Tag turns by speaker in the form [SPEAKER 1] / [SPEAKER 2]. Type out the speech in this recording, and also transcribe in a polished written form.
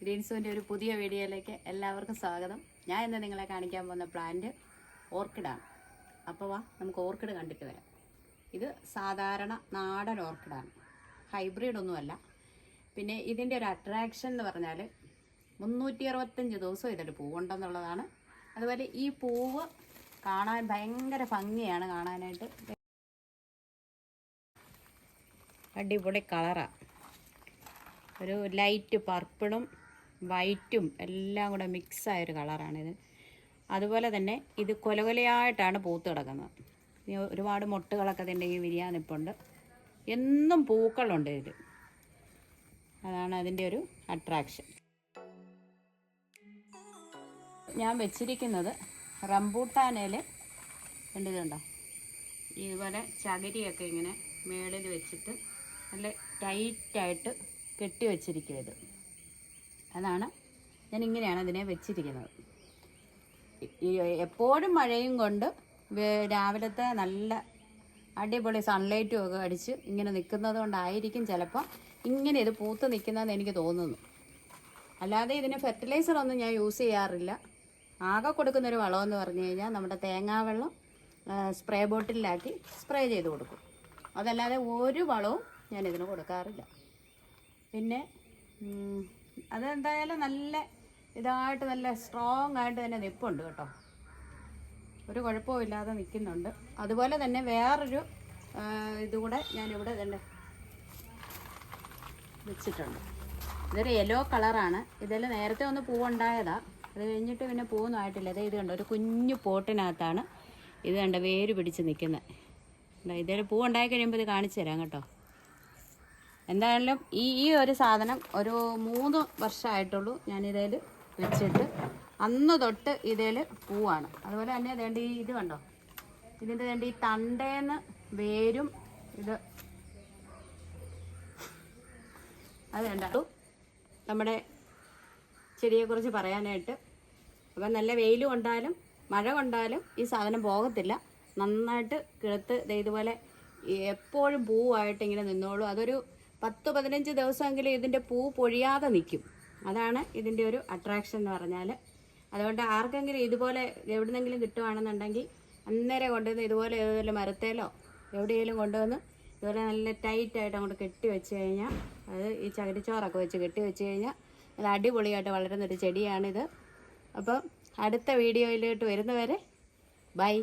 [SPEAKER 1] ഗ്രീൻസൂൻ്റെ ഒരു പുതിയ വീഡിയോയിലേക്ക് എല്ലാവർക്കും സ്വാഗതം. ഞാൻ ഇന്ന് നിങ്ങളെ കാണിക്കാൻ പോകുന്ന പ്ലാന്റ് ഓർക്കിഡാണ്. അപ്പോൾ വാ നമുക്ക് ഓർക്കിഡ് കണ്ടിട്ട് വരാം. ഇത് സാധാരണ നാടൻ ഓർക്കിഡാണ്, ഹൈബ്രിഡ് ഒന്നുമല്ല. പിന്നെ ഇതിൻ്റെ ഒരു അട്രാക്ഷൻ എന്ന് പറഞ്ഞാൽ 365 ദിവസവും ഇതിൽ പൂവുണ്ടെന്നുള്ളതാണ്. അതുപോലെ ഈ പൂവ് കാണാൻ ഭയങ്കര ഭംഗിയാണ്, കാണാനായിട്ട് അടിപൊളി കളറാണ്. ഒരു ലൈറ്റ് പർപ്പിളും വൈറ്റും എല്ലാം കൂടെ മിക്സായൊരു കളറാണിത്. അതുപോലെ തന്നെ ഇത് കൊലകൊലയായിട്ടാണ് പൂത്ത് കിടക്കുന്നത്. ഒരുപാട് മൊട്ടുകളൊക്കെ ഇതിൻ്റെ ഈ വിരിയാൻ നിൽപ്പുണ്ട്. എന്നും പൂക്കളുണ്ട് ഇതിൽ, അതാണ് അതിൻ്റെ ഒരു അട്രാക്ഷൻ. ഞാൻ വെച്ചിരിക്കുന്നത് റംബൂട്ടാനയിൽ കണ്ടതുണ്ടോ, ഇതുപോലെ ചകിരിയൊക്കെ ഇങ്ങനെ മേളിൽ വെച്ചിട്ട് നല്ല ടൈറ്റായിട്ട് കെട്ടി വെച്ചിരിക്കും. ഇത് അതാണ് ഞാൻ ഇങ്ങനെയാണ് അതിനെ വെച്ചിരിക്കുന്നത്. എപ്പോഴും മഴയും കൊണ്ട് രാവിലത്തെ നല്ല അടിപൊളി സൺലൈറ്റും ഒക്കെ അടിച്ച് ഇങ്ങനെ നിൽക്കുന്നത് കൊണ്ടായിരിക്കും ചിലപ്പോൾ ഇങ്ങനെ ഇത് പൂത്ത് നിൽക്കുന്നതെന്ന് എനിക്ക് തോന്നുന്നു. അല്ലാതെ ഇതിന് ഫെർട്ടിലൈസറൊന്നും ഞാൻ യൂസ് ചെയ്യാറില്ല. ആകെ കൊടുക്കുന്നൊരു വളമെന്ന് പറഞ്ഞു കഴിഞ്ഞാൽ നമ്മുടെ തേങ്ങാവെള്ളം സ്പ്രേ ബോട്ടിലാക്കി സ്പ്രേ ചെയ്ത് കൊടുക്കും. അതല്ലാതെ ഒരു വളവും ഞാനിതിന് കൊടുക്കാറില്ല. പിന്നെ അതെന്തായാലും നല്ല ഇതായിട്ട് നല്ല സ്ട്രോങ് ആയിട്ട് തന്നെ നിൽപ്പുണ്ട് കേട്ടോ, ഒരു കുഴപ്പമില്ലാതെ നിൽക്കുന്നുണ്ട്. അതുപോലെ തന്നെ വേറൊരു ഇതുകൂടെ ഞാനിവിടെ തന്നെ വെച്ചിട്ടുണ്ട്. ഇതൊരു യെല്ലോ കളറാണ്. ഇതിൽ നേരത്തെ ഒന്ന് പൂവുണ്ടായതാണ്, അത് കഴിഞ്ഞിട്ട് പിന്നെ പൂവൊന്നും ആയിട്ടില്ല. ഇത് കണ്ടോ, ഒരു കുഞ്ഞു പോട്ടിനകത്താണ് ഇത് കണ്ട വേര് പിടിച്ച് നിൽക്കുന്നത്. ഇതിൽ പൂവുണ്ടായി കഴിയുമ്പോൾ ഇത് കാണിച്ചു തരാം കേട്ടോ. എന്തായാലും ഈ ഒരു സാധനം ഒരു 3 വർഷമായിട്ടുള്ളൂ ഞാനിതിൽ വെച്ചിട്ട്. അന്ന് തൊട്ട് ഇതിൽ പൂവാണ്. അതുപോലെ തന്നെ വേണ്ട ഇത് കണ്ടോ, ഇതിൻ്റെ വേണ്ട ഈ തണ്ടേന്ന് വേരും ഇത് അത് കണ്ടു നമ്മുടെ ചെടിയെക്കുറിച്ച് പറയാനായിട്ട്. അപ്പം നല്ല വെയിൽ കൊണ്ടാലും മഴ കൊണ്ടാലും ഈ സാധനം പോകത്തില്ല. നന്നായിട്ട് കിളുത്ത് ഇതുപോലെ എപ്പോഴും പൂവായിട്ട് ഇങ്ങനെ നിന്നോളൂ. അതൊരു 10-15 ദിവസമെങ്കിലും ഇതിൻ്റെ പൂ പൊഴിയാതെ നിൽക്കും. അതാണ് ഇതിൻ്റെ ഒരു അട്രാക്ഷൻ എന്ന് പറഞ്ഞാൽ. അതുകൊണ്ട് ആർക്കെങ്കിലും ഇതുപോലെ എവിടുന്നെങ്കിലും കിട്ടുവാണെന്നുണ്ടെങ്കിൽ അന്നേരം കൊണ്ടുവന്ന് ഇതുപോലെ മരത്തേലോ എവിടെയെങ്കിലും കൊണ്ടുവന്ന് ഇതുപോലെ നല്ല ടൈറ്റായിട്ട് അങ്ങോട്ട് കെട്ടി വെച്ച് കഴിഞ്ഞാൽ, അത് ഈ ചകിരിച്ചോറൊക്കെ വെച്ച് കെട്ടി വെച്ച് കഴിഞ്ഞാൽ നല്ല അടിപൊളിയായിട്ട് വളരുന്നൊരു ചെടിയാണിത്. അപ്പം അടുത്ത വീഡിയോയിലോട്ട് വരുന്നവരെ ബൈ.